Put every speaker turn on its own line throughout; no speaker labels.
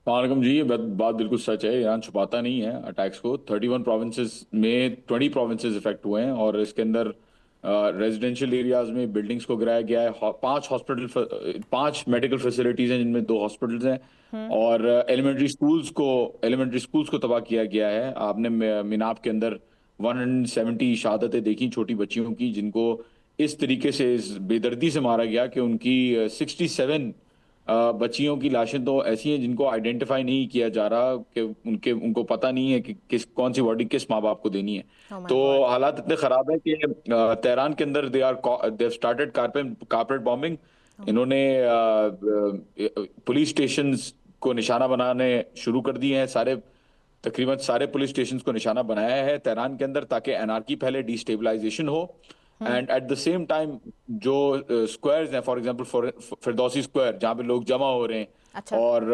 वालेकुम जी, ये बात बिल्कुल सच है। ईरान छुपाता नहीं है अटैक्स को। 31 प्रोविंसेस में 20 प्रोविंसेस इफेक्ट हुए हैं और इसके अंदर रेजिडेंशियल एरियाज में बिल्डिंग्स को गिराया गया है। पांच हॉस्पिटल, पांच मेडिकल फैसिलिटीज हैं जिनमें दो हॉस्पिटल्स हैं।
हम्म।
और एलिमेंट्री स्कूल्स को तबाह किया गया है। आपने मिनाब के अंदर 170 शहादतें देखी छोटी बच्चियों की, जिनको इस तरीके से, इस बेदर्दी से मारा गया कि उनकी 67 बच्चियों की लाशें तो ऐसी हैं जिनको आइडेंटिफाई नहीं किया जा रहा, कि उनको पता नहीं है कि कौन सी बॉडी किस माँ बाप को देनी है।
ओह माय
तो
गॉड।
हालात इतने खराब है कि तेहरान के अंदर दे स्टार्टेड कारपेट बॉम्बिंग। इन्होंने पुलिस स्टेशंस को निशाना बनाने शुरू कर दिए हैं। तकरीबन सारे पुलिस स्टेशंस को निशाना बनाया है तेहरान के अंदर, ताकि एनार्की फैले, डिस्टेबलाइजेशन हो।
Hmm.
And at the same time जो स्क्वायर्स हैं, फॉर एग्जांपल फिरदौसी स्क्वायर, जहाँ पे लोग जमा हो रहे हैं,
अच्छा।
और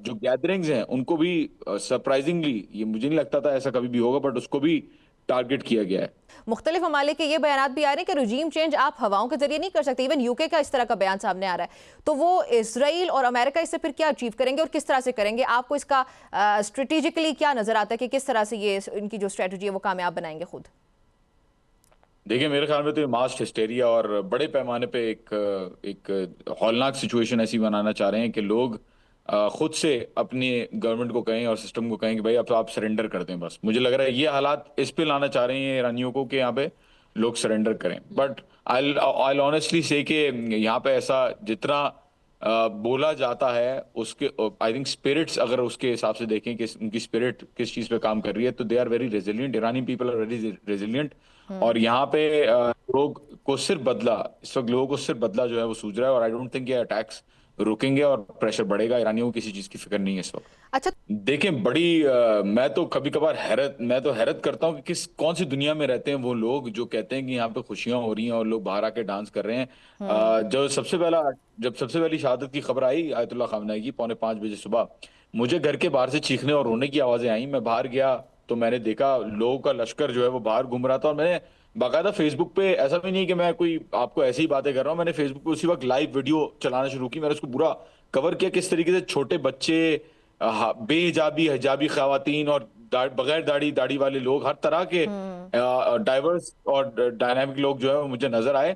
जो गैदरिंग्स हैं उनको भी सरप्राइजिंगली, ये मुझे नहीं लगता था ऐसा कभी भी होगा, बट उसको भी टारगेट किया गया है।
मुख्तलिफ ममालिक के ये बयान भी आ रहे हैं कि रजीम चेंज आप हवाओं के जरिए नहीं कर सकते। इवन यूके का इस तरह का बयान सामने आ रहा है। तो वो इसराइल और अमेरिका इससे फिर क्या अचीव करेंगे और किस तरह से करेंगे? आपको इसका स्ट्रेटेजिकली क्या नजर आता है कि किस तरह से ये इनकी जो स्ट्रेटजी है वो कामयाब बनाएंगे खुद?
देखिए, मेरे ख्याल में तो ये मास हिस्टेरिया और बड़े पैमाने पे एक एक हौलनाक सिचुएशन ऐसी बनाना चाह रहे हैं कि लोग खुद से अपनी गवर्नमेंट को कहें और सिस्टम को कहें कि भाई अब तो आप सरेंडर कर दें। बस मुझे लग रहा है ये हालात इस पे लाना चाह रहे हैं ईरानियों को कि यहाँ पे लोग सरेंडर करें। बट आई ऑनेस्टली से कि यहाँ पे ऐसा जितना बोला जाता है, उसके आई थिंक स्पिरिट्स, अगर उसके हिसाब से देखें कि उनकी स्पिरिट किस चीज़ पे काम कर रही है, तो दे आर वेरी रेजिलियंट। ईरानी पीपल आर वेरी रेजिलियंट। और यहाँ पे इस वक्त लोगों को सिर्फ बदला जो है वो सूझ रहा है। और आई डोंट थिंक ये अटैक्स रुकेंगे और प्रेशर बढ़ेगा। ईरानियों को किसी चीज की फिक्र नहीं है इस वक्त।
अच्छा।
देखें, मैं तो हैरत करता हूँ कि कौन सी दुनिया में रहते हैं वो लोग जो कहते हैं कि यहाँ पे खुशियां हो रही हैं और लोग बाहर आके डांस कर रहे हैं।
हम्म।
जब सबसे पहली शहादत की खबर आई आयतुल्लाह खामनेई की, 4:45 सुबह, मुझे घर के बाहर से चीखने और रोने की आवाजें आई। मैं बाहर गया तो मैंने देखा लोगों का लश्कर जो है वो बाहर घूम रहा था। और मैंने बाकायदा फेसबुक पे, ऐसा भी नहीं कि मैं कोई आपको ऐसी ही बातें कर रहा हूँ, मैंने फेसबुक पे उसी वक्त लाइव वीडियो चलाना शुरू की। मैंने उसको पूरा कवर किया, किस तरीके से छोटे बच्चे, बेहिजाबी हिजाबी खवातीन और बगैर दाढ़ी दाढ़ी वाले लोग, हर तरह के
हम्म।
डाइवर्स और डायनामिक लोग जो है वो मुझे नजर आए।